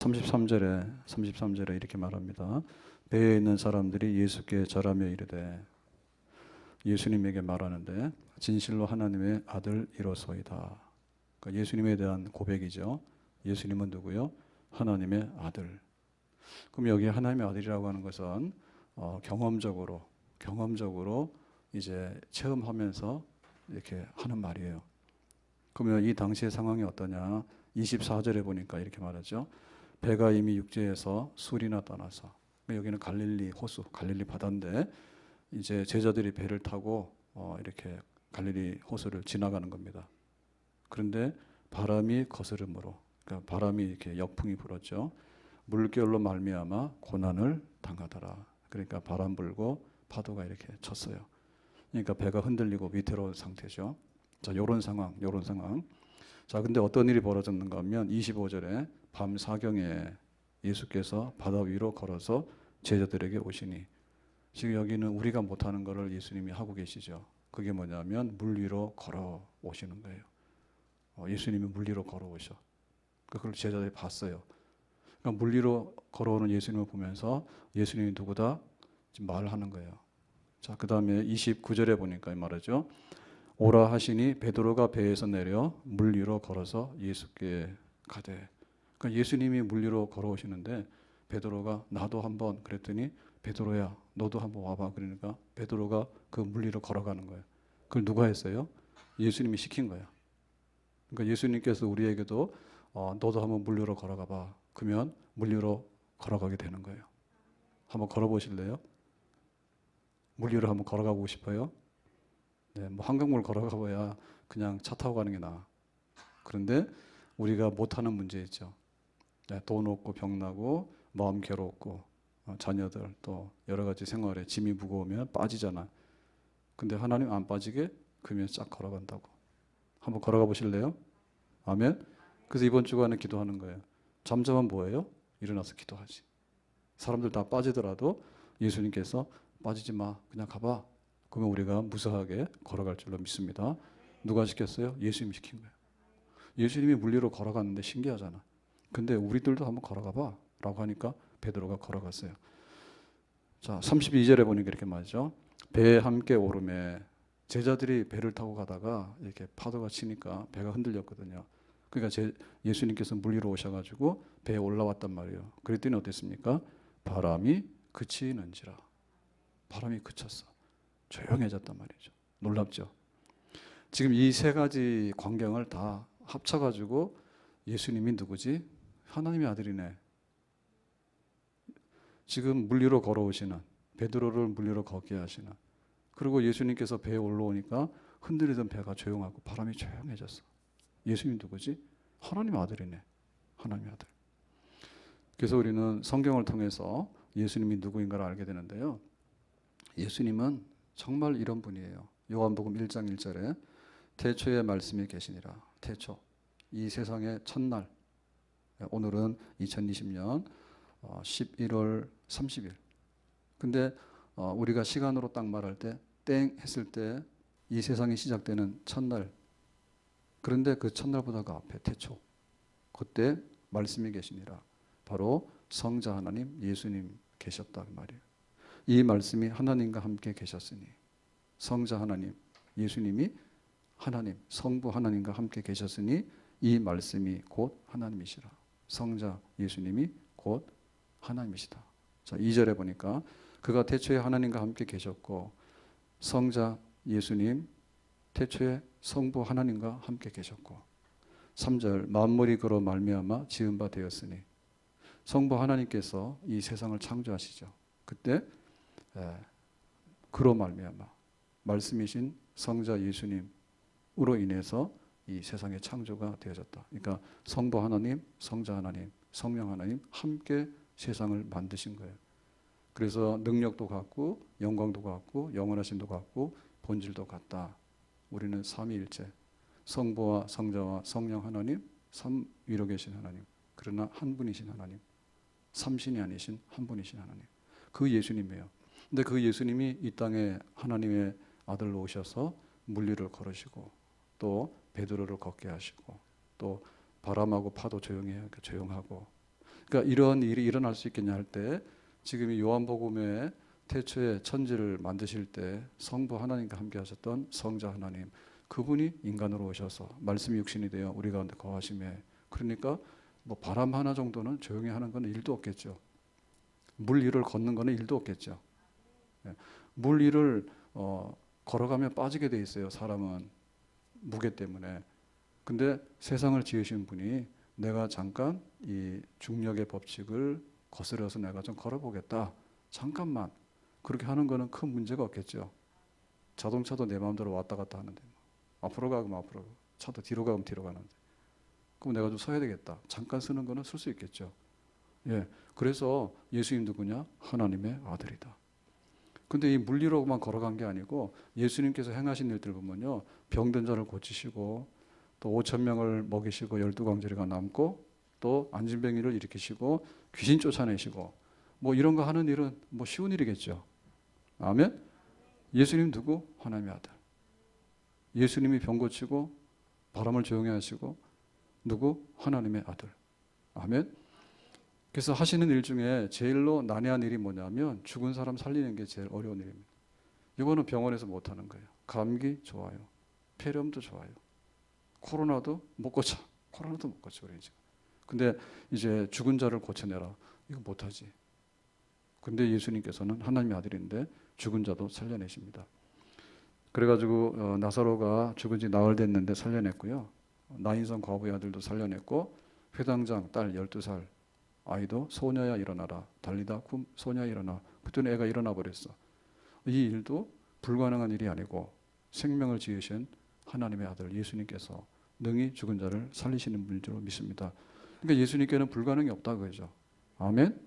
33절에 이렇게 말합니다. 배에 있는 사람들이 예수께 절하며 이르되, 예수님에게 말하는데 진실로 하나님의 아들이로소이다. 그러니까 예수님에 대한 고백이죠. 예수님은 누구요? 하나님의 아들. 그럼 여기 하나님의 아들이라고 하는 것은 경험적으로 이제 체험하면서 이렇게 하는 말이에요. 그러면 이 당시의 상황이 어떠냐? 24절에 보니까 이렇게 말하죠. 배가 이미 육지에서 술이나 떠나서, 여기는 갈릴리 호수, 갈릴리 바다인데 이제 제자들이 배를 타고 이렇게 갈릴리 호수를 지나가는 겁니다. 그런데 바람이 거스름으로, 그러니까 바람이 이렇게 역풍이 불었죠. 물결로 말미암아 고난을 당하더라. 그러니까 바람 불고 파도가 이렇게 쳤어요. 그러니까 배가 흔들리고 위태로운 상태죠. 자, 요런 상황. 자, 근데 어떤 일이 벌어졌는가 하면 25절에 밤 사경에 예수께서 바다 위로 걸어서 제자들에게 오시니, 지금 여기는 우리가 못하는 것을 예수님이 하고 계시죠. 그게 뭐냐면 물 위로 걸어 오시는 거예요. 예수님이 물 위로 걸어 오셔. 그걸 제자들이 봤어요. 그러니까 물 위로 걸어오는 예수님을 보면서 예수님이 누구다? 지금 말하는 거예요. 자, 그 다음에 29절에 보니까 말하죠. 오라 하시니 베드로가 배에서 내려 물 위로 걸어서 예수께 가되. 그러니까 예수님이 물 위로 걸어오시는데 베드로가 나도 한번, 그랬더니 베드로야 너도 한번 와봐. 그러니까 베드로가 그 물 위로 걸어가는 거예요. 그걸 누가 했어요? 예수님이 시킨 거야. 그러니까 예수님께서 우리에게도 너도 한번 물 위로 걸어가 봐. 그러면 물 위로 걸어가게 되는 거예요. 한번 걸어보실래요? 물 위로 한번 걸어가고 싶어요? 네, 뭐 한강물 걸어가 봐야 그냥 차 타고 가는 게 나아. 그런데 우리가 못하는 문제 있죠. 네, 돈 없고 병 나고 마음 괴롭고 자녀들 또 여러 가지 생활에 짐이 무거우면 빠지잖아. 근데 하나님 안 빠지게 그러면 쫙 걸어간다고. 한번 걸어가 보실래요? 아멘. 그래서 이번 주간에 기도하는 거예요. 잠자면 뭐예요? 일어나서 기도하지. 사람들 다 빠지더라도 예수님께서 빠지지 마, 그냥 가봐. 그러면 우리가 무사하게 걸어갈 줄로 믿습니다. 누가 시켰어요? 예수님이 시킨 거예요. 예수님이 물 위로 걸어갔는데 신기하잖아. 근데 우리들도 한번 걸어가 봐 라고 하니까 베드로가 걸어갔어요. 자, 32절에 보니까 이렇게 말이죠. 배에 함께 오르매, 제자들이 배를 타고 가다가 이렇게 파도가 치니까 배가 흔들렸거든요. 그러니까 예수님께서 물 위로 오셔가지고 배에 올라왔단 말이에요. 그랬더니 어땠습니까? 바람이 그치는지라. 바람이 그쳤어. 조용해졌단 말이죠. 놀랍죠? 지금 이 세 가지 광경을 다 합쳐가지고 예수님이 누구지? 하나님의 아들이네. 지금 물 위로 걸어오시는, 베드로를 물 위로 걷게 하시는, 그리고 예수님께서 배에 올라오니까 흔들리던 배가 조용하고 바람이 조용해졌어. 예수님 누구지? 하나님 아들이네. 하나님의 아들. 그래서 우리는 성경을 통해서 예수님이 누구인가를 알게 되는데요. 예수님은 정말 이런 분이에요. 요한복음 1장 1절에 태초에 말씀이 계시니라. 태초. 이 세상의 첫날. 오늘은 2020년 11월 30일. 근데 우리가 시간으로 딱 말할 때 땡 했을 때 이 세상이 시작되는 첫날. 그런데 그 첫날보다 그 앞에 태초. 그때 말씀이 계시니라. 바로 성자 하나님 예수님 계셨다 그 말이에요. 이 말씀이 하나님과 함께 계셨으니, 성자 하나님 예수님이 하나님 성부 하나님과 함께 계셨으니 이 말씀이 곧 하나님이시라. 성자 예수님이 곧 하나님이시다. 자, 2절에 보니까 그가 태초에 하나님과 함께 계셨고, 성자 예수님 태초에 성부 하나님과 함께 계셨고, 3절 만물이 그로 말미암아 지은 바 되었으니, 성부 하나님께서 이 세상을 창조하시죠. 그때 그로 말미암아 말씀이신 성자 예수님으로 인해서 이 세상의 창조가 되어졌다. 그러니까 성부 하나님, 성자 하나님, 성령 하나님 함께 세상을 만드신 거예요. 그래서 능력도 같고 영광도 같고 영원하심도 같고 본질도 같다. 우리는 삼위일체, 성부와 성자와 성령 하나님, 삼위로 계신 하나님. 그러나 한 분이신 하나님, 삼신이 아니신 한 분이신 하나님. 그 예수님이에요. 근데 그 예수님이 이 땅에 하나님의 아들로 오셔서 물리를 걸으시고, 또 베드로를 걷게 하시고, 또 바람하고 파도 조용히 조용하고, 그러니까 이런 일이 일어날 수 있겠냐 할 때 지금 이 요한복음의 태초에 천지를 만드실 때 성부 하나님과 함께 하셨던 성자 하나님, 그분이 인간으로 오셔서 말씀이 육신이 되어 우리 가운데 거하심에, 그러니까 뭐 바람 하나 정도는 조용히 하는 건 일도 없겠죠. 물 위를 걷는 거는 일도 없겠죠. 물 위를 걸어가면 빠지게 돼 있어요. 사람은 무게 때문에. 근데 세상을 지으신 분이 내가 잠깐 이 중력의 법칙을 거스려서 내가 좀 걸어보겠다, 잠깐만, 그렇게 하는 거는 큰 문제가 없겠죠. 자동차도 내 마음대로 왔다 갔다 하는데 앞으로 가면 앞으로, 차도 뒤로 가면 뒤로 가는데, 그럼 내가 좀 서야 되겠다, 잠깐 쓰는 거는 쓸 수 있겠죠. 예, 그래서 예수님 누구냐? 하나님의 아들이다. 근데 이 물리로만 걸어간 게 아니고 예수님께서 행하신 일들 보면요, 병든 자를 고치시고 또 5천 명을 먹이시고 12광저리가 남고 또 안진뱅이를 일으키시고 귀신 쫓아내시고 뭐 이런 거 하는 일은 뭐 쉬운 일이겠죠. 아멘. 예수님 누구? 하나님의 아들. 예수님이 병 고치고 바람을 조용히 하시고 누구? 하나님의 아들. 아멘. 그래서 하시는 일 중에 제일로 난해한 일이 뭐냐면 죽은 사람 살리는 게 제일 어려운 일입니다. 이거는 병원에서 못하는 거예요. 감기 좋아요. 폐렴도 좋아요. 코로나도 못 고쳐. 코로나도 못 고쳐 그래 지금. 근데 이제 죽은 자를 고쳐내라. 이거 못하지. 근데 예수님께서는 하나님의 아들인데 죽은 자도 살려내십니다. 그래가지고 나사로가 죽은 지 나흘 됐는데 살려냈고요. 나인성 과부의 아들도 살려냈고, 회당장 딸 12살 아이도 소녀야 일어나라, 달리다 쿰 소녀야 일어나, 그때는 애가 일어나 버렸어. 이 일도 불가능한 일이 아니고 생명을 지으신 하나님의 아들 예수님께서 능히 죽은 자를 살리시는 분인 줄 믿습니다. 그러니까 예수님께는 불가능이 없다 그거죠. 아멘.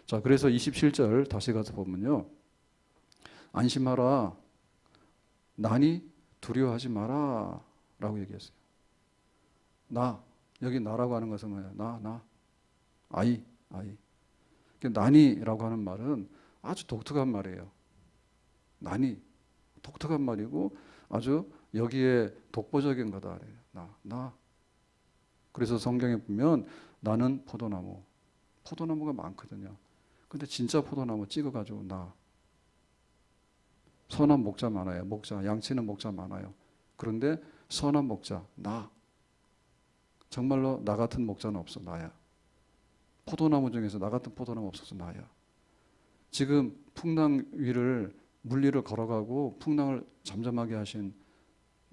자, 그래서 27절 다시 가서 보면요, 안심하라, 나니 두려워하지 마라 라고 얘기했어요. 나, 여기 나라고 하는 것은 뭐예요? 나 아이. 나니라고 하는 말은 아주 독특한 말이에요. 나니, 독특한 말이고 아주 여기에 독보적인 거다. 나. 그래서 성경에 보면 나는 포도나무가 많거든요. 근데 진짜 포도나무 찍어가지고 나. 선한 목자 많아요. 양치는 목자 많아요. 그런데 선한 목자, 나. 정말로 나 같은 목자는 없어, 나야. 포도나무 중에서 나 같은 포도나무 없어서 나야. 지금 풍랑 위를 물리를 걸어가고 풍랑을 잠잠하게 하신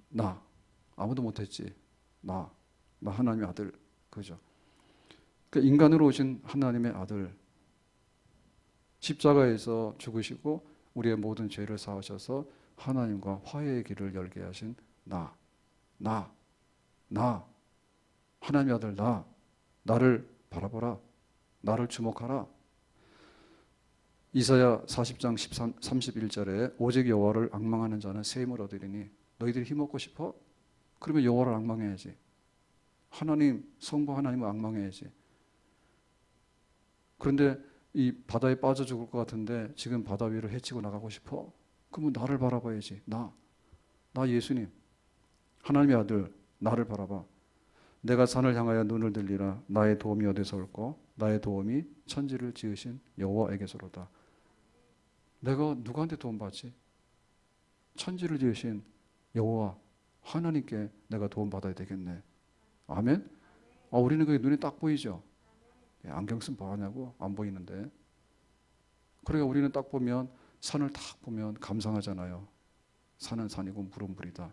나. 아무도 못했지. 나 하나님의 아들. 그죠? 그러니까 인간으로 오신 하나님의 아들. 십자가에서 죽으시고 우리의 모든 죄를 사하셔서 하나님과 화해의 길을 열게 하신 나. 하나님의 아들 나를 바라보라. 나를 주목하라. 이사야 40장 31절에 오직 여호와를 앙망하는 자는 새 힘을 얻으리니, 너희들이 힘없고 싶어? 그러면 여호와를 앙망해야지. 하나님, 성부 하나님을 앙망해야지. 그런데 이 바다에 빠져 죽을 것 같은데 지금 바다 위를 헤치고 나가고 싶어? 그러면 나를 바라봐야지. 나 예수님, 하나님의 아들, 나를 바라봐. 내가 산을 향하여 눈을 들리라. 나의 도움이 어디서 올꼬? 나의 도움이 천지를 지으신 여호와에게서로다. 내가 누구한테 도움 받지? 천지를 지으신 여호와 하나님께 내가 도움 받아야 되겠네. 아멘. 우리는 그게 눈에 딱 보이죠. 안경 쓰면 뭐 하냐고, 안 보이는데. 그러니까 우리는 딱 보면 산을 딱 보면 감상하잖아요. 산은 산이고 물은 물이다.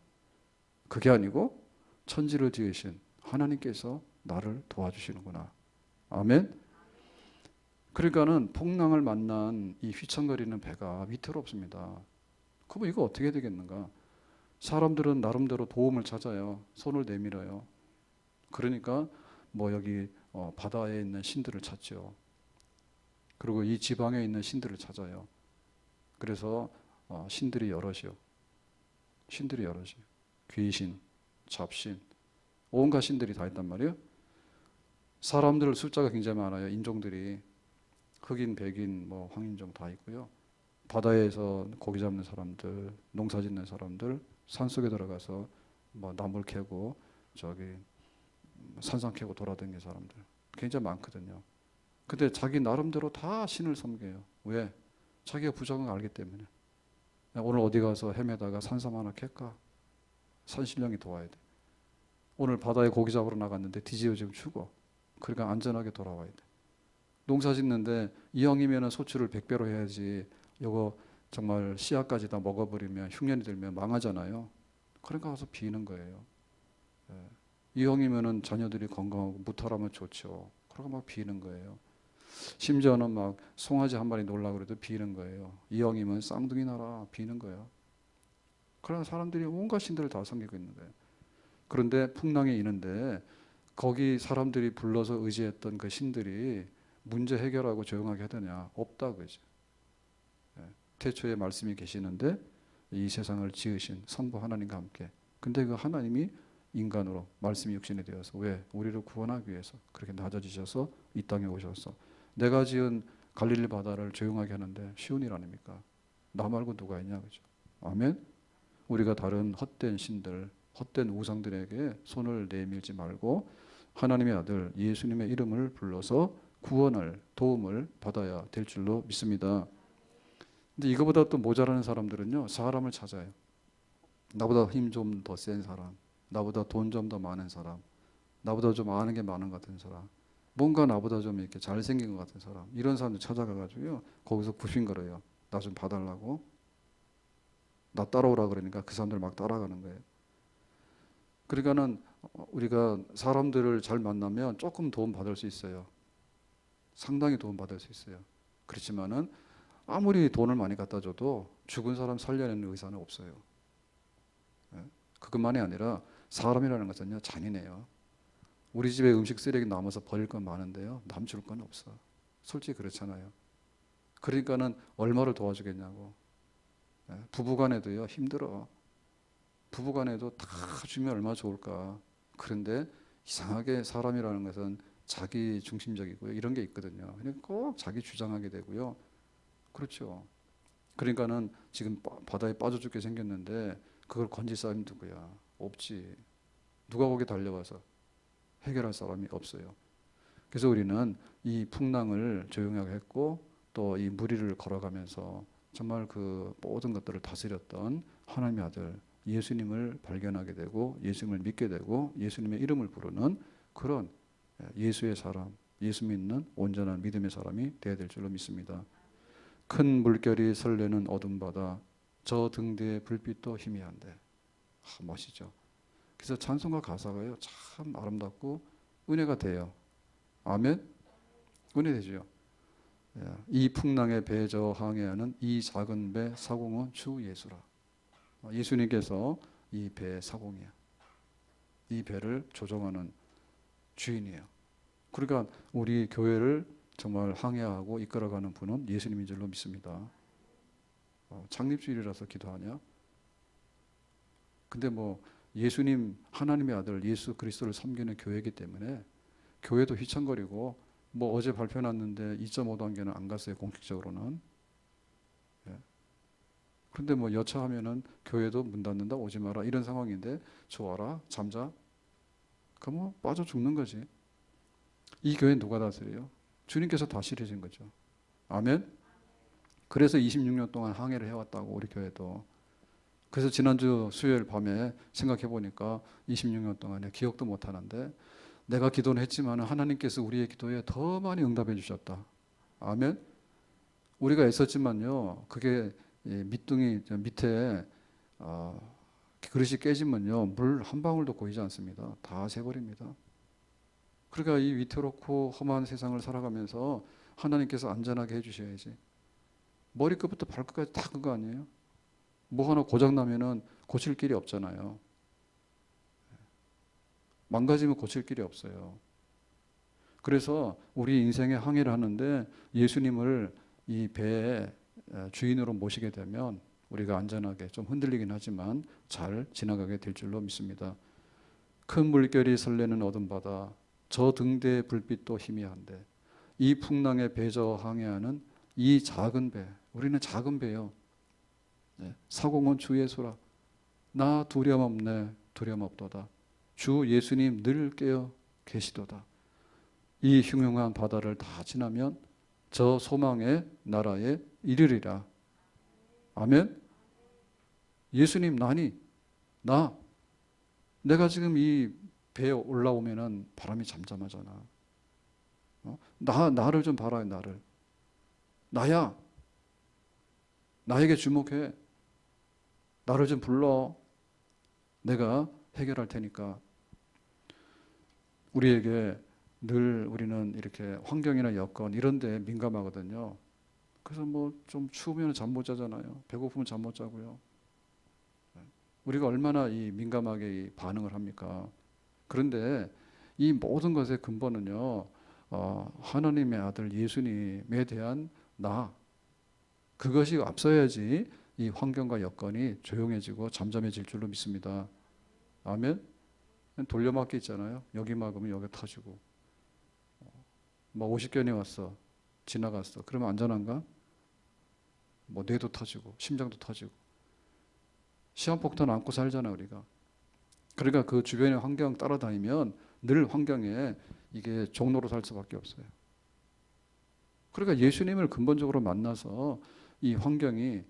그게 아니고 천지를 지으신 하나님께서 나를 도와주시는구나. 아멘. 그러니까는 풍랑을 만난 이 휘청거리는 배가 위태롭습니다. 그럼 이거 어떻게 되겠는가? 사람들은 나름대로 도움을 찾아요. 손을 내밀어요. 그러니까 뭐 여기 바다에 있는 신들을 찾죠. 그리고 이 지방에 있는 신들을 찾아요. 그래서 신들이 여럿이요. 귀신, 잡신, 온갖 신들이 다 있단 말이에요. 사람들 숫자가 굉장히 많아요. 인종들이 흑인, 백인, 뭐 황인종 다 있고요. 바다에서 고기 잡는 사람들, 농사 짓는 사람들, 산속에 들어가서 뭐 나물 캐고 저기 산삼 캐고 돌아다니는 사람들, 굉장히 많거든요. 근데 자기 나름대로 다 신을 섬겨요. 왜? 자기가 부정한 걸 알기 때문에. 오늘 어디 가서 헤매다가 산삼 하나 캘까? 산신령이 도와야 돼. 오늘 바다에 고기 잡으러 나갔는데 뒤집어지면 죽어. 그러니까 안전하게 돌아와야 돼. 농사 짓는데 이왕이면 소출을 100배로 해야지. 이거 정말 씨앗까지 다 먹어버리면 흉년이 들면 망하잖아요. 그러니까 가서 비는 거예요. 예. 이왕이면 자녀들이 건강하고 무탈하면 좋죠. 그러고 막 비는 거예요. 심지어는 막 송아지 한 마리 놀라 그래도 비는 거예요. 이왕이면 쌍둥이 나라 비는 거예요. 그런 사람들이 온갖 신들을 다 섬기고 있는 거예요. 그런데 풍랑이 있는데 거기 사람들이 불러서 의지했던 그 신들이 문제 해결하고 조용하게 하더냐? 없다 그죠. 태초에 말씀이 계시는데 이 세상을 지으신 성부 하나님과 함께. 근데 그 하나님이 인간으로 말씀이 육신이 되어서 왜? 우리를 구원하기 위해서 그렇게 낮아지셔서 이 땅에 오셔서 내가 지은 갈릴리 바다를 조용하게 하는데 쉬운 일 아닙니까? 나 말고 누가 있냐 그죠. 아멘. 우리가 다른 헛된 신들, 헛된 우상들에게 손을 내밀지 말고 하나님의 아들 예수님의 이름을 불러서 구원을, 도움을 받아야 될 줄로 믿습니다. 근데 이거보다 또 모자라는 사람들은요, 사람을 찾아요. 나보다 힘 좀 더 센 사람, 나보다 돈 좀 더 많은 사람, 나보다 좀 아는 게 많은 것 같은 사람, 뭔가 나보다 좀 이렇게 잘생긴 것 같은 사람, 이런 사람들 찾아가가지고요, 거기서 부신거려요. 나 좀 봐달라고. 나 따라오라 그러니까 그 사람들 막 따라가는 거예요. 그러니까는 우리가 사람들을 잘 만나면 조금 도움 받을 수 있어요. 상당히 도움 받을 수 있어요. 그렇지만은 아무리 돈을 많이 갖다 줘도 죽은 사람 살려내는 의사는 없어요. 그것만이 아니라 사람이라는 것은요, 잔인해요. 우리 집에 음식 쓰레기 남아서 버릴 건 많은데요, 남줄 건 없어. 솔직히 그렇잖아요. 그러니까는 얼마를 도와주겠냐고. 부부간에도요, 힘들어. 부부간에도 다 주면 얼마나 좋을까. 그런데 이상하게 사람이라는 것은 자기 중심적이고요. 이런 게 있거든요. 그러니까 꼭 자기 주장하게 되고요. 그렇죠. 그러니까는 지금 바다에 빠져 죽게 생겼는데 그걸 건질 사람이 누구야? 없지. 누가 거기 달려와서 해결할 사람이 없어요. 그래서 우리는 이 풍랑을 조용하게 했고 또 이 무리를 걸어가면서 정말 그 모든 것들을 다스렸던 하나님의 아들 예수님을 발견하게 되고 예수님을 믿게 되고 예수님의 이름을 부르는 그런 예수의 사람, 예수 믿는 온전한 믿음의 사람이 되어야 될 줄로 믿습니다. 큰 물결이 설레는 어둠 바다, 저 등 뒤에 불빛도 희미한데. 멋있죠. 그래서 찬송가 가사가요, 참 아름답고 은혜가 돼요. 아멘. 은혜 되죠. 이 풍랑의 배 저 항해하는 이 작은 배 사공은 주 예수라. 예수님께서 이 배의 사공이야. 이 배를 조종하는 주인이에요. 그러니까 우리 교회를 정말 항해하고 이끌어가는 분은 예수님인 줄로 믿습니다. 창립주일이라서 기도하냐? 근데 뭐 예수님 하나님의 아들 예수 그리스도를 섬기는 교회이기 때문에 교회도 휘청거리고 뭐 어제 발표났는데 2.5단계는 안 갔어요. 공식적으로는. 그런데 뭐 여차하면은 교회도 문 닫는다 오지 마라 이런 상황인데 좋아라 잠자 그럼 뭐 빠져 죽는 거지. 이 교회 누가 다스려요? 주님께서 다스리신 거죠. 아멘. 그래서 26년 동안 항해를 해왔다고 우리 교회도. 그래서 지난주 수요일 밤에 생각해 보니까 26년 동안에 기억도 못 하는데 내가 기도는 했지만 하나님께서 우리의 기도에 더 많이 응답해 주셨다. 아멘. 우리가 애썼지만요, 그게 밑둥이 밑에 그릇이 깨지면요 물 한 방울도 고이지 않습니다. 다 새버립니다. 그러니까 이 위태롭고 험한 세상을 살아가면서 하나님께서 안전하게 해주셔야지. 머리끝부터 발끝까지 다 그거 아니에요? 뭐 하나 고장나면은 고칠 길이 없잖아요. 망가지면 고칠 길이 없어요. 그래서 우리 인생의 항해를 하는데 예수님을 이 배의 주인으로 모시게 되면 우리가 안전하게 좀 흔들리긴 하지만 잘 지나가게 될 줄로 믿습니다. 큰 물결이 설레는 어둠 바다, 저 등대의 불빛도 희미한데 이 풍랑에 배저 항해하는 이 작은 배, 우리는 작은 배요. 사공은 주 예수라. 나 두려움 없네, 두려움 없도다. 주 예수님 늘 깨어 계시도다. 이 흉흉한 바다를 다 지나면 저 소망의 나라에 이르리라. 아멘. 예수님 나니 나 내가 지금 이 배에 올라오면은 바람이 잠잠하잖아. 나를 좀 봐라. 나를. 나야. 나에게 주목해. 나를 좀 불러. 내가 해결할 테니까. 우리에게 늘 우리는 이렇게 환경이나 여건 이런 데 민감하거든요. 그래서 뭐 좀 추우면 잠 못 자잖아요. 배고프면 잠 못 자고요. 우리가 얼마나 이 민감하게 이 반응을 합니까? 그런데 이 모든 것의 근본은요, 하나님의 아들 예수님에 대한 그것이 앞서야지 이 환경과 여건이 조용해지고 잠잠해질 줄로 믿습니다. 아멘? 돌려막기 있잖아요. 여기 막으면 여기 터지고. 뭐 50견이 왔어. 지나갔어. 그러면 안전한가? 뭐 뇌도 터지고 심장도 터지고. 시한폭탄 안고 살잖아 우리가. 그러니까 그 주변의 환경 따라다니면 늘 환경에 이게 종로로 살 수밖에 없어요. 그러니까 예수님을 근본적으로 만나서 이 환경이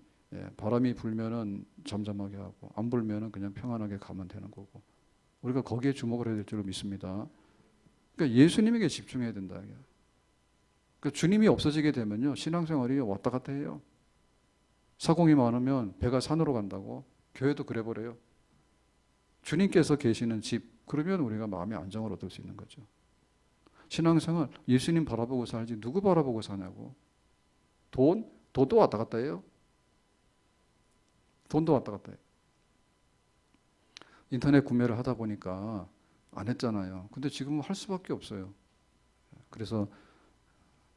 바람이 불면은 잠잠하게 하고 안 불면은 그냥 평안하게 가면 되는 거고 우리가 거기에 주목을 해야 될 줄로 믿습니다. 그러니까 예수님에게 집중해야 된다. 그러니까 주님이 없어지게 되면요 신앙생활이 왔다 갔다 해요. 사공이 많으면 배가 산으로 간다고 교회도 그래버려요. 주님께서 계시는 집 그러면 우리가 마음의 안정을 얻을 수 있는 거죠. 신앙생활 예수님 바라보고 살지 누구 바라보고 사냐고. 돈도 왔다 갔다 해요. 돈도 왔다 갔다 해요. 인터넷 구매를 하다 보니까 안 했잖아요. 근데 지금은 할 수밖에 없어요. 그래서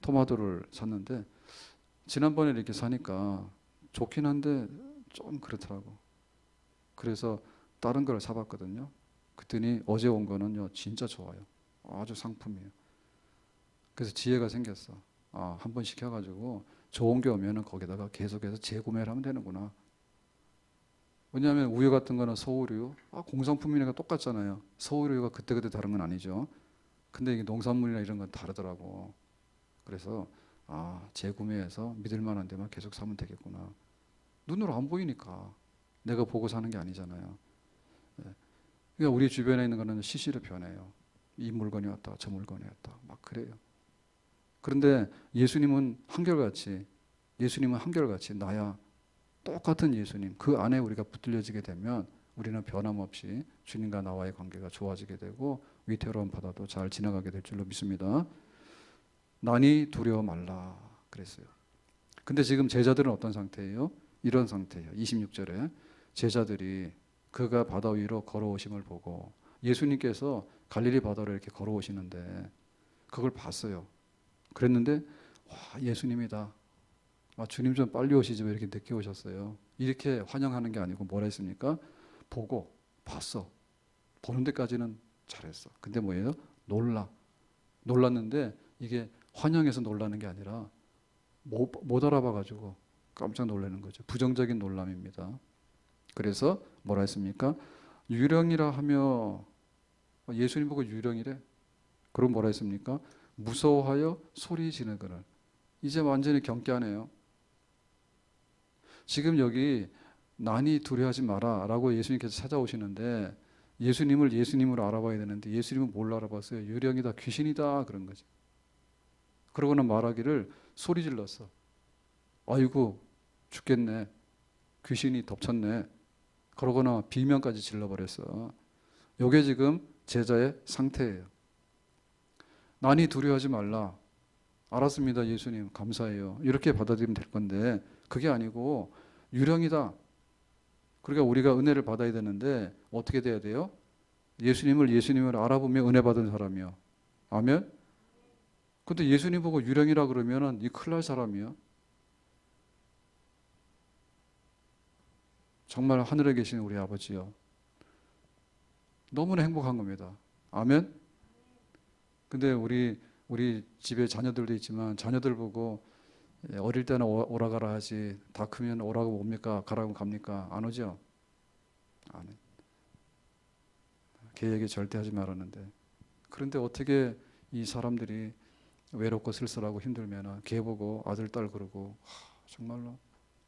토마토를 샀는데 지난번에 이렇게 사니까 좋긴 한데 좀 그렇더라고. 그래서 다른 걸 사봤거든요. 그랬더니 어제 온 거는요 진짜 좋아요. 아주 상품이에요. 그래서 지혜가 생겼어. 한번 시켜가지고 좋은 게 오면은 거기다가 계속해서 재구매를 하면 되는구나. 왜냐하면 우유 같은 거는 서울우유, 공산품이니까 똑같잖아요. 서울우유가 그때그때 다른 건 아니죠. 근데 이게 농산물이나 이런 건 다르더라고. 그래서 재구매해서 믿을 만한 데만 계속 사면 되겠구나. 눈으로 안 보이니까 내가 보고 사는 게 아니잖아요. 그러니까 우리 주변에 있는 거는 시시로 변해요. 이 물건이 왔다, 저 물건이 왔다, 막 그래요. 그런데 예수님은 한결같이 나야. 똑같은 예수님 그 안에 우리가 붙들려지게 되면 우리는 변함없이 주님과 나와의 관계가 좋아지게 되고 위태로운 바다도 잘 지나가게 될 줄로 믿습니다. 난이 두려워 말라 그랬어요. 근데 지금 제자들은 어떤 상태예요? 이런 상태예요. 26절에 제자들이 그가 바다 위로 걸어오심을 보고 예수님께서 갈릴리 바다로 이렇게 걸어오시는데 그걸 봤어요. 그랬는데 예수님이다. 주님 좀 빨리 오시지 왜 이렇게 늦게 오셨어요? 이렇게 환영하는 게 아니고 뭐라 했습니까? 보고 봤어. 보는 데까지는 잘했어. 근데 뭐예요? 놀랐는데 이게 환영해서 놀라는 게 아니라 못 알아봐가지고 깜짝 놀라는 거죠. 부정적인 놀람입니다. 그래서 뭐라 했습니까? 유령이라 하며 예수님 보고 유령이래. 그럼 뭐라 했습니까? 무서워하여 소리 지르거늘. 이제 완전히 경계하네요. 지금 여기 난이 두려워하지 마라 라고 예수님께서 찾아오시는데 예수님을 예수님으로 알아봐야 되는데 예수님은 뭘 알아봤어요? 유령이다, 귀신이다 그런 거지. 그러고는 말하기를 소리 질렀어. 아이고 죽겠네. 귀신이 덮쳤네. 그러거나 비명까지 질러버렸어. 이게 지금 제자의 상태예요. 난이 두려워하지 말라. 알았습니다 예수님 감사해요. 이렇게 받아들이면 될 건데 그게 아니고 유령이다. 그러니까 우리가 은혜를 받아야 되는데 어떻게 돼야 돼요? 예수님을 알아보며 은혜 받은 사람이요. 아멘? 근데 예수님 보고 유령이라 그러면은 이 큰일 날 사람이요. 정말 하늘에 계신 우리 아버지요. 너무나 행복한 겁니다. 아멘? 근데 우리 집에 자녀들도 있지만 자녀들 보고 어릴 때는 오라 가라 하지 다 크면 오라고 옵니까? 가라고 갑니까? 안 오죠? 안 해. 걔 얘기 절대 하지 말았는데. 그런데 어떻게 이 사람들이 외롭고 쓸쓸하고 힘들면 걔 보고 아들 딸 그러고 정말로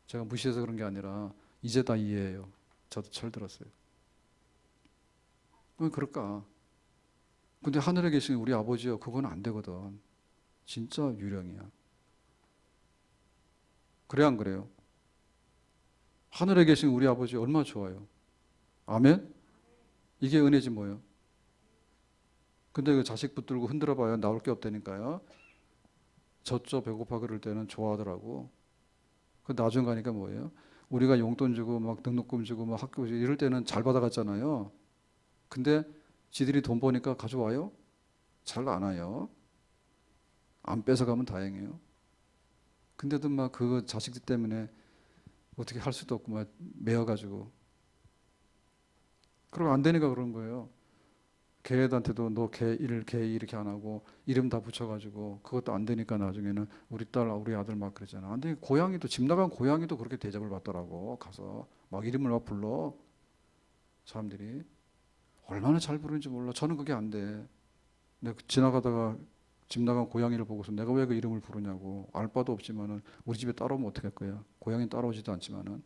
제가 무시해서 그런 게 아니라 이제 다 이해해요. 저도 철들었어요. 왜 그럴까? 근데 하늘에 계신 우리 아버지요, 그건 안 되거든. 진짜 유령이야. 그래 안 그래요? 하늘에 계신 우리 아버지 얼마나 좋아요. 아멘? 이게 은혜지 뭐예요. 근데 그 자식 붙들고 흔들어 봐요. 나올 게 없다니까요. 젖죠 배고파 그럴 때는 좋아하더라고. 그 나중 가니까 뭐예요? 우리가 용돈 주고 막 등록금 주고 막 학교 주고 이럴 때는 잘 받아갔잖아요. 근데 지들이 돈 버니까 가져와요? 잘 안 와요. 안 뺏어가면 다행이에요. 근데도 막 그 자식들 때문에 어떻게 할 수도 없고 막 매어가지고 그러고 안 되니까 그런 거예요. 걔들한테도 너 걔 이렇게 안 하고 이름 다 붙여가지고 그것도 안 되니까 나중에는 우리 딸 우리 아들 막 그러잖아. 근데 고양이도 집 나간 고양이도 그렇게 대접을 받더라고. 가서 막 이름을 막 불러. 사람들이 얼마나 잘 부르는지 몰라. 저는 그게 안 돼. 내가 지나가다가 집 나간 고양이를 보고서 내가 왜 그 이름을 부르냐고. 알 바도 없지만은 우리 집에 따라오면 어떡할 거야. 고양이 따라오지도 않지만은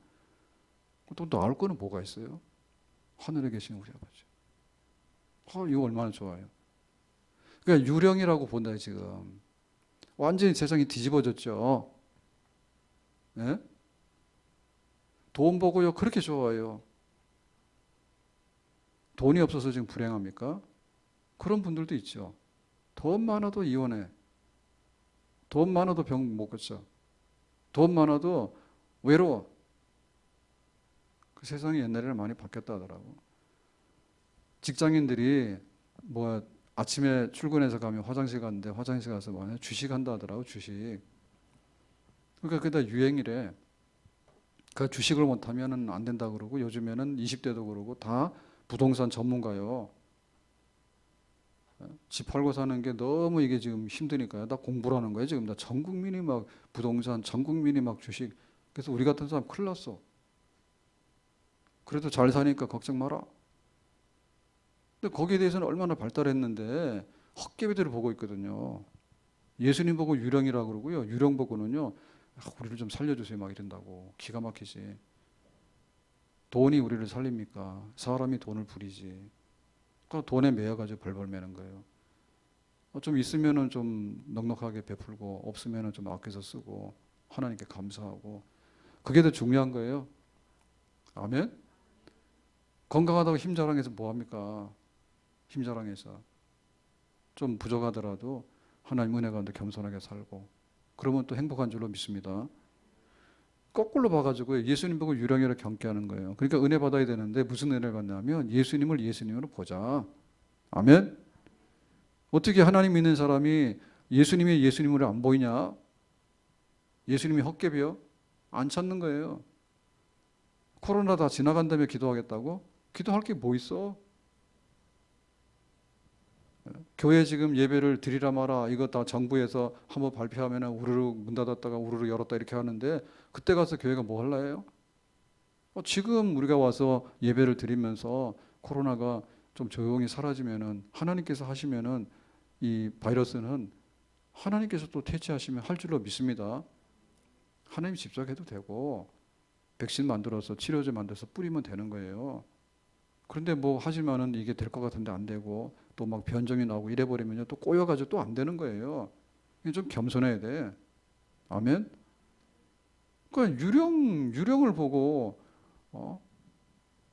또 나올 거는 뭐가 있어요. 하늘에 계신 우리 아버지. 이거 얼마나 좋아요. 그러니까 유령이라고 본다 지금. 완전히 세상이 뒤집어졌죠. 예? 돈 보고요 그렇게 좋아요. 돈이 없어서 지금 불행합니까? 그런 분들도 있죠. 돈 많아도 이혼해. 돈 많아도 병 못 고쳐. 돈 많아도 외로워. 그 세상이 옛날에는 많이 바뀌었다 하더라고. 직장인들이 뭐 아침에 출근해서 가면 화장실 갔는데 화장실 가서 뭐 주식 한다 하더라고. 주식. 그러니까 그게 다 유행이래. 그 주식을 못하면 안 된다 그러고 요즘에는 20대도 그러고 다 부동산 전문가요. 집 팔고 사는 게 너무 이게 지금 힘드니까요. 다 공부를 하는 거예요. 지금 다 전 국민이 막 부동산, 전 국민이 막 주식. 그래서 우리 같은 사람 큰일 났어. 그래도 잘 사니까 걱정 마라. 근데 거기에 대해서는 얼마나 발달했는데 헛개비들을 보고 있거든요. 예수님 보고 유령이라고 그러고요. 유령 보고는요. 우리를 좀 살려주세요 막 이런다고. 기가 막히지. 돈이 우리를 살립니까? 사람이 돈을 부리지. 그 돈에 매여가지고 벌벌 매는 거예요. 좀 있으면은 좀 넉넉하게 베풀고 없으면은 좀 아껴서 쓰고 하나님께 감사하고 그게 더 중요한 거예요. 아멘. 건강하다고 힘 자랑해서 뭐 합니까? 힘 자랑해서 좀 부족하더라도 하나님 은혜 가운데 겸손하게 살고 그러면 또 행복한 줄로 믿습니다. 거꾸로 봐가지고 예수님 보고 유령이라 경계하는 거예요. 그러니까 은혜 받아야 되는데 무슨 은혜를 받냐면 예수님을 예수님으로 보자. 아멘. 어떻게 하나님 믿는 사람이 예수님이 예수님으로 안 보이냐? 예수님이 헛개비요? 안 찾는 거예요. 코로나 다 지나간 다음에 기도하겠다고? 기도할 게 뭐 있어? 교회 지금 예배를 드리라 마라 이거 다 정부에서 한번 발표하면 우르르 문 닫았다가 우르르 열었다 이렇게 하는데 그때 가서 교회가 뭐 할라 해요? 지금 우리가 와서 예배를 드리면서 코로나가 좀 조용히 사라지면은 하나님께서 하시면은 이 바이러스는 하나님께서 또 퇴치하시면 할 줄로 믿습니다. 하나님 집착해도 되고 백신 만들어서 치료제 만들어서 뿌리면 되는 거예요. 그런데 뭐 하지만은 이게 될 것 같은데 안 되고 또 막 변종이 나오고 이래 버리면요 또 꼬여가지고 또 안 되는 거예요. 좀 겸손해야 돼. 아멘. 그러니까 유령을 보고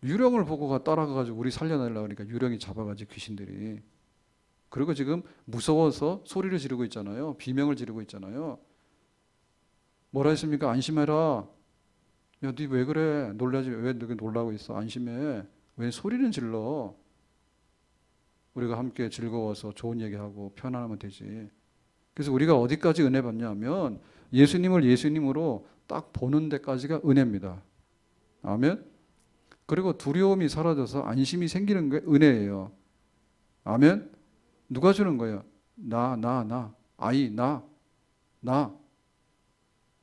유령을 보고가 따라가가지고 우리 살려내려고 그러니까 유령이 잡아가지고 귀신들이. 그리고 지금 무서워서 소리를 지르고 있잖아요. 비명을 지르고 있잖아요. 뭐라 했습니까? 안심해라. 야, 니 왜 그래? 놀라지 왜 너게 놀라고 있어? 안심해. 왜 소리는 질러? 우리가 함께 즐거워서 좋은 얘기하고 편안하면 되지. 그래서 우리가 어디까지 은혜 받냐면 예수님을 예수님으로 딱 보는 데까지가 은혜입니다. 아멘. 그리고 두려움이 사라져서 안심이 생기는 게 은혜예요. 아멘. 누가 주는 거예요? 아이, 나.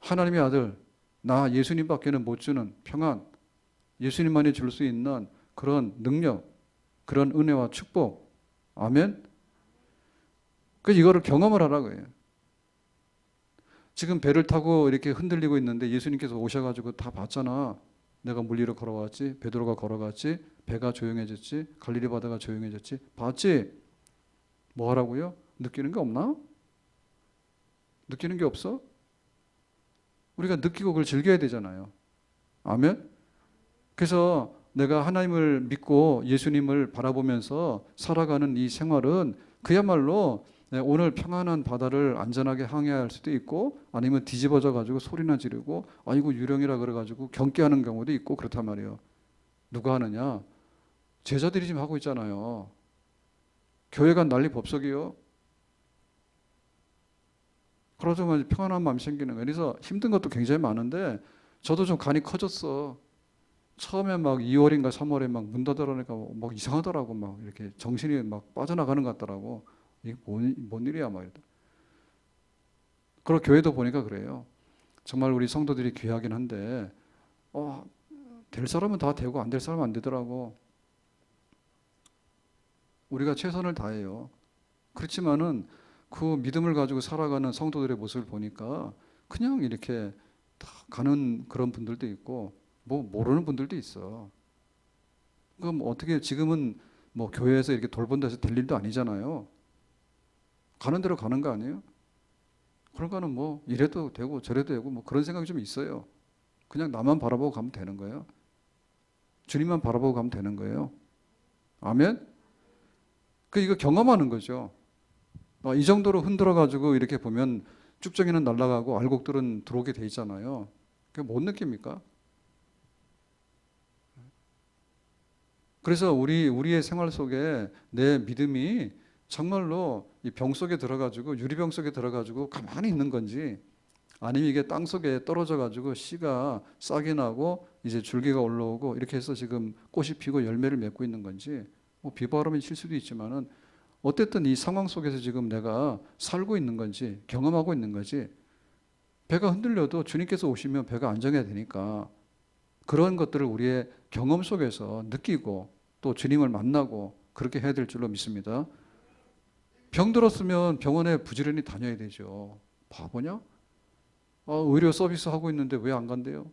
하나님의 아들, 나 예수님밖에는 못 주는 평안, 예수님만이 줄 수 있는 그런 능력, 그런 은혜와 축복. 아멘. 그래서 이거를 경험을 하라고요. 지금 배를 타고 이렇게 흔들리고 있는데 예수님께서 오셔가지고 다 봤잖아. 내가 물 위로 걸어갔지, 베드로가 걸어갔지, 배가 조용해졌지, 갈릴리 바다가 조용해졌지. 봤지? 뭐 하라고요? 느끼는 게 없나? 느끼는 게 없어? 우리가 느끼고 그걸 즐겨야 되잖아요. 아멘? 그래서 내가 하나님을 믿고 예수님을 바라보면서 살아가는 이 생활은 그야말로 오늘 평안한 바다를 안전하게 항해할 수도 있고 아니면 뒤집어져 가지고 소리나 지르고 아이고 유령이라 그래 가지고 경계하는 경우도 있고 그렇단 말이에요. 누가 하느냐? 제자들이 지금 하고 있잖아요. 교회가 난리 법석이요. 그러자마자 평안한 마음이 생기는 거예요. 그래서 힘든 것도 굉장히 많은데 저도 좀 간이 커졌어. 처음에 막 2월인가 3월에 막 문 닫으라니까 막 이상하더라고. 막 이렇게 정신이 막 빠져나가는 것 같더라고. 이게 뭔 일이야 막 이러다. 그리고 교회도 보니까 그래요. 정말 우리 성도들이 귀하긴 한데 될 사람은 다 되고 안 될 사람은 안 되더라고. 우리가 최선을 다해요. 그렇지만은 그 믿음을 가지고 살아가는 성도들의 모습을 보니까 그냥 이렇게 다 가는 그런 분들도 있고 뭐 모르는 분들도 있어. 그럼 어떻게 지금은 뭐 교회에서 이렇게 돌본다해서 될 일도 아니잖아요. 가는 대로 가는 거 아니에요? 그러니까는 뭐 이래도 되고 저래도 되고 뭐 그런 생각이 좀 있어요. 그냥 나만 바라보고 가면 되는 거예요. 주님만 바라보고 가면 되는 거예요. 아멘? 이거 경험하는 거죠. 이 정도로 흔들어 가지고 이렇게 보면 쭉정이는 날아가고 알곡들은 들어오게 돼 있잖아요. 그게 뭔 느낌입니까? 그래서 우리의 생활 속에 내 믿음이 정말로 이 병 속에 들어가지고 유리병 속에 들어가지고 가만히 있는 건지 아니면 이게 땅 속에 떨어져 가지고 씨가 싹이 나고 이제 줄기가 올라오고 이렇게 해서 지금 꽃이 피고 열매를 맺고 있는 건지 뭐 비바람이 칠 수도 있지만은 어쨌든 이 상황 속에서 지금 내가 살고 있는 건지 경험하고 있는 거지 배가 흔들려도 주님께서 오시면 배가 안정해야 되니까 그런 것들을 우리의 경험 속에서 느끼고 또 주님을 만나고 그렇게 해야 될 줄로 믿습니다. 병 들었으면 병원에 부지런히 다녀야 되죠. 바보냐? 의료 서비스 하고 있는데 왜 안 간대요?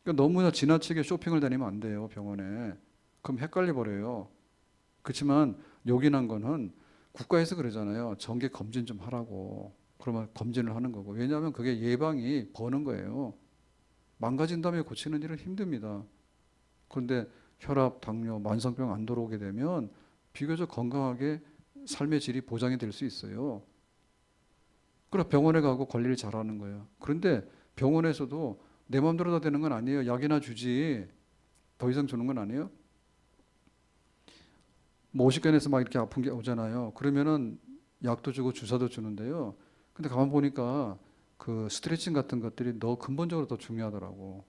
그러니까 너무나 지나치게 쇼핑을 다니면 안 돼요, 병원에. 그럼 헷갈려 버려요. 그렇지만 요긴한 거는 국가에서 그러잖아요. 정기 검진 좀 하라고. 그러면 검진을 하는 거고. 왜냐하면 그게 예방이 버는 거예요. 망가진 다음에 고치는 일은 힘듭니다. 그런데 혈압, 당뇨, 만성병 안 들어오게 되면 비교적 건강하게 삶의 질이 보장이 될 수 있어요. 그럼 병원에 가고 관리를 잘하는 거예요. 그런데 병원에서도 내 마음대로 다 되는 건 아니에요. 약이나 주지 더 이상 주는 건 아니에요. 뭐 오십견에서 막 이렇게 아픈 게 오잖아요. 그러면은 약도 주고 주사도 주는데요. 근데 가만 보니까 그 스트레칭 같은 것들이 더 근본적으로 더 중요하더라고.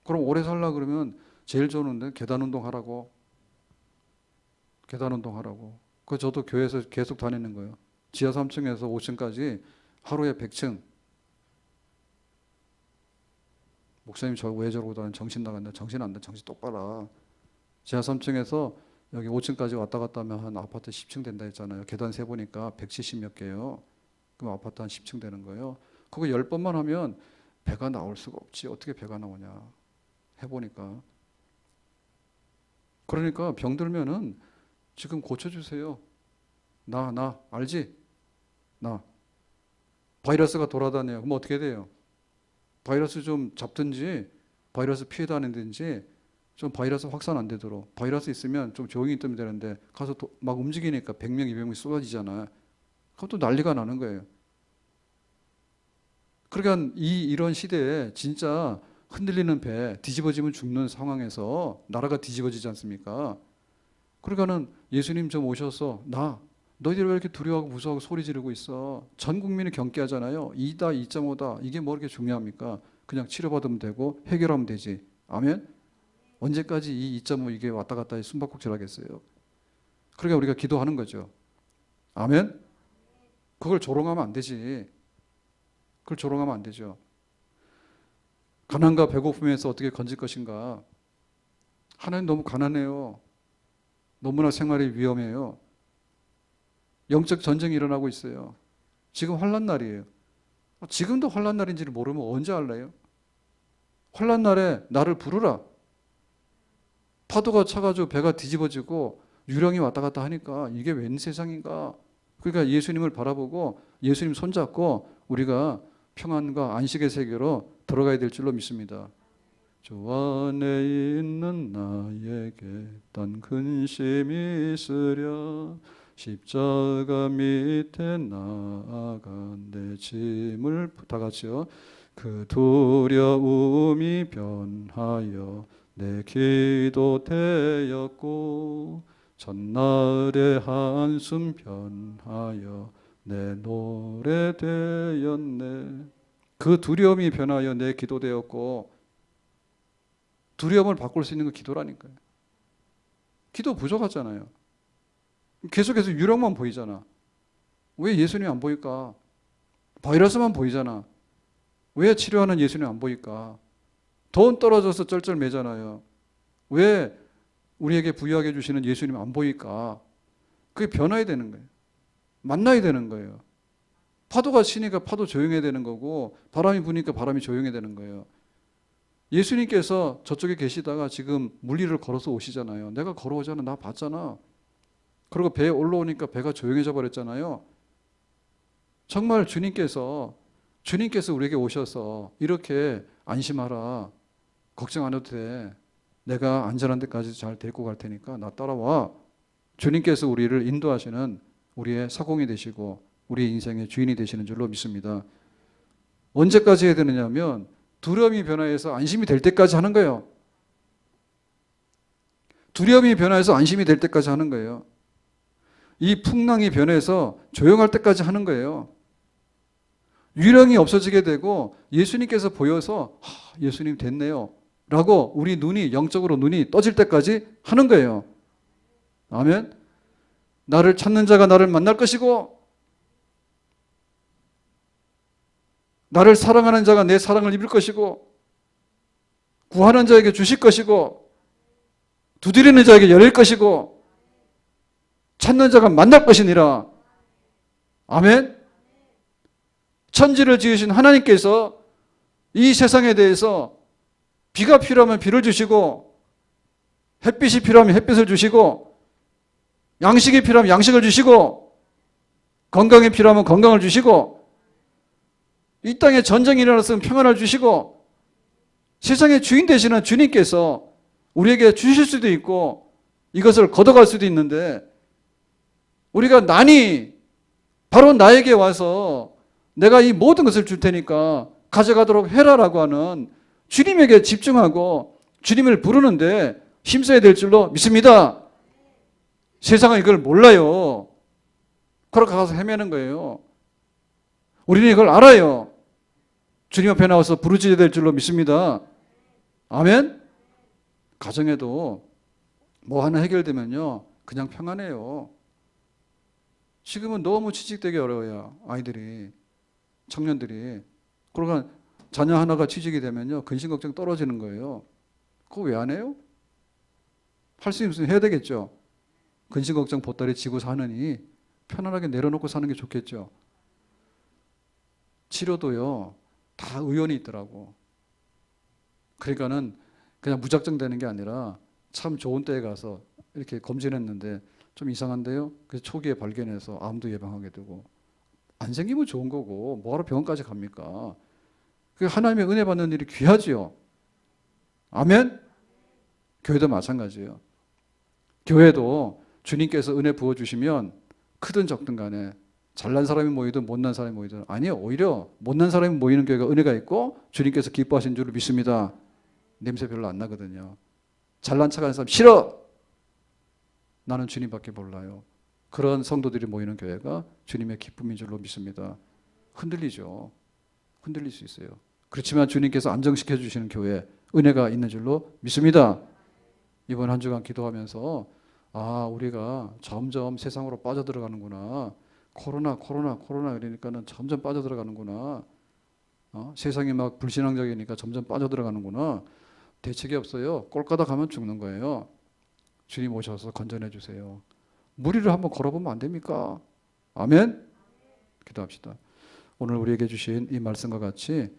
그럼 오래 살라 그러면 제일 좋은데 계단 운동 하라고. 계단 운동 하라고. 그 저도 교회에서 계속 다니는 거예요. 지하 3층에서 5층까지 하루에 100층. 목사님 저 왜 저러고 다니는 정신 나간다. 정신 안 나. 정신 똑바라. 지하 3층에서 여기 5층까지 왔다 갔다 하면 한 아파트 10층 된다 했잖아요. 계단 세보니까 170 몇 개예요. 그럼 아파트 한 10층 되는 거예요. 그거 10번만 하면 배가 나올 수가 없지. 어떻게 배가 나오냐. 해보니까. 그러니까 병들면은 지금 고쳐주세요. 알지? 바이러스가 돌아다녀요. 그럼 어떻게 돼요? 바이러스 좀 잡든지 바이러스 피해 다니든지 좀 바이러스 확산 안 되도록. 바이러스 있으면 좀 조용히 있으면 되는데 가서 막 움직이니까 100명, 200명이 쏟아지잖아요. 그럼 또 난리가 나는 거예요. 그러니까 이런 시대에 진짜 흔들리는 배, 뒤집어지면 죽는 상황에서 나라가 뒤집어지지 않습니까? 그러니까는 예수님 좀 오셔서 너희들 왜 이렇게 두려워하고 무서워하고 소리 지르고 있어? 전 국민이 경계하잖아요. 2다, 2.5다. 이게 뭐 이렇게 중요합니까? 그냥 치료받으면 되고 해결하면 되지. 아멘? 언제까지 이 2.5 이게 왔다 갔다 해 숨바꼭질 하겠어요? 그러니까 우리가 기도하는 거죠. 아멘? 그걸 조롱하면 안 되지. 그걸 조롱하면 안 되죠. 가난과 배고픔에서 어떻게 건질 것인가? 하나님 너무 가난해요. 너무나 생활이 위험해요. 영적 전쟁이 일어나고 있어요. 지금 환난 날이에요. 지금도 환난 날인지를 모르면 언제 알래요? 환난 날에 나를 부르라. 파도가 차가지고 배가 뒤집어지고 유령이 왔다 갔다 하니까 이게 웬 세상인가? 그러니까 예수님을 바라보고 예수님 손잡고 우리가 평안과 안식의 세계로 들어가야 될 줄로 믿습니다. 주 안에 있는 나에게 딴 근심이 있으랴 십자가 밑에 나아간 내 짐을 다 같이요. 그 두려움이 변하여 내 기도 되었고 전날의 한숨 변하여 내 노래 되었네. 그 두려움이 변하여 내 기도 되었고 두려움을 바꿀 수 있는 건 기도라니까요. 기도 부족하잖아요. 계속해서 유령만 보이잖아. 왜 예수님이 안 보일까? 바이러스만 보이잖아. 왜 치료하는 예수님이 안 보일까? 돈 떨어져서 쩔쩔매잖아요. 왜 우리에게 부유하게 주시는 예수님이 안 보일까? 그게 변화야 되는 거예요. 만나야 되는 거예요. 파도가 치니까 파도 조용해야 되는 거고 바람이 부니까 바람이 조용해야 되는 거예요. 예수님께서 저쪽에 계시다가 지금 물리를 걸어서 오시잖아요. 내가 걸어오잖아. 나 봤잖아. 그리고 배에 올라오니까 배가 조용해져 버렸잖아요. 정말 주님께서 우리에게 오셔서 이렇게 안심하라. 걱정 안 해도 돼. 내가 안전한 데까지 잘 데리고 갈 테니까 나 따라와. 주님께서 우리를 인도하시는 우리의 사공이 되시고 우리의 인생의 주인이 되시는 줄로 믿습니다. 언제까지 해야 되느냐면 두려움이 변화해서 안심이 될 때까지 하는 거예요. 두려움이 변화해서 안심이 될 때까지 하는 거예요. 이 풍랑이 변해서 조용할 때까지 하는 거예요. 유령이 없어지게 되고 예수님께서 보여서 예수님 됐네요 라고 우리 눈이 영적으로 눈이 떠질 때까지 하는 거예요. 아멘. 나를 찾는 자가 나를 만날 것이고 나를 사랑하는 자가 내 사랑을 입을 것이고 구하는 자에게 주실 것이고 두드리는 자에게 열릴 것이고 찾는 자가 만날 것이니라. 아멘. 천지를 지으신 하나님께서 이 세상에 대해서 비가 필요하면 비를 주시고 햇빛이 필요하면 햇빛을 주시고 양식이 필요하면 양식을 주시고 건강이 필요하면 건강을 주시고 이 땅에 전쟁이 일어났으면 평안을 주시고 세상의 주인 되시는 주님께서 우리에게 주실 수도 있고 이것을 걷어갈 수도 있는데 우리가 난이 바로 나에게 와서 내가 이 모든 것을 줄 테니까 가져가도록 해라라고 하는 주님에게 집중하고 주님을 부르는데 힘써야 될 줄로 믿습니다. 세상은 이걸 몰라요. 그렇게 가서 헤매는 거예요. 우리는 이걸 알아요. 주님 앞에 나와서 부르짖어야 될 줄로 믿습니다. 아멘. 가정에도 뭐 하나 해결되면요 그냥 평안해요. 지금은 너무 취직되기 어려워요. 아이들이 청년들이. 그러니까 자녀 하나가 취직이 되면요 근심 걱정 떨어지는 거예요. 그거 왜 안 해요? 할 수 있으면 해야 되겠죠. 근심 걱정 보따리 지고 사느니 편안하게 내려놓고 사는 게 좋겠죠. 치료도요 다 의원이 있더라고. 그러니까는 그냥 무작정 되는 게 아니라 참 좋은 때에 가서 이렇게 검진했는데 좀 이상한데요. 그래서 초기에 발견해서 암도 예방하게 되고 안 생기면 좋은 거고 뭐하러 병원까지 갑니까? 그 하나님의 은혜 받는 일이 귀하지요. 아멘. 교회도 마찬가지예요. 교회도 주님께서 은혜 부어주시면 크든 적든 간에 잘난 사람이 모이든 못난 사람이 모이든 아니요 오히려 못난 사람이 모이는 교회가 은혜가 있고 주님께서 기뻐하신 줄을 믿습니다. 냄새 별로 안 나거든요. 잘난 척하는 사람 싫어. 나는 주님밖에 몰라요. 그런 성도들이 모이는 교회가 주님의 기쁨인 줄로 믿습니다. 흔들리죠. 흔들릴 수 있어요. 그렇지만 주님께서 안정시켜 주시는 교회 은혜가 있는 줄로 믿습니다. 이번 한 주간 기도하면서 우리가 점점 세상으로 빠져들어가는구나. 코로나 그러니까는 점점 빠져들어가는구나. 세상이 막 불신앙적이니까 점점 빠져들어가는구나. 대책이 없어요. 꼴가다 가면 죽는 거예요. 주님 오셔서 건져내 주세요. 무리를 한번 걸어보면 안 됩니까? 아멘. 기도합시다. 오늘 우리에게 주신 이 말씀과 같이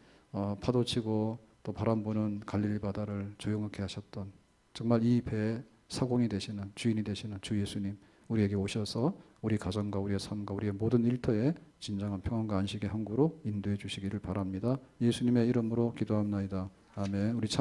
파도치고 또 바람 부는 갈릴리 바다를 조용하게 하셨던 정말 이 배의 사공이 되시는 주인이 되시는 주 예수님 우리에게 오셔서 우리 가정과 우리의 삶과 우리의 모든 일터에 진정한 평안과 안식의 항구로 인도해 주시기를 바랍니다. 예수님의 이름으로 기도합나이다. 아멘. 우리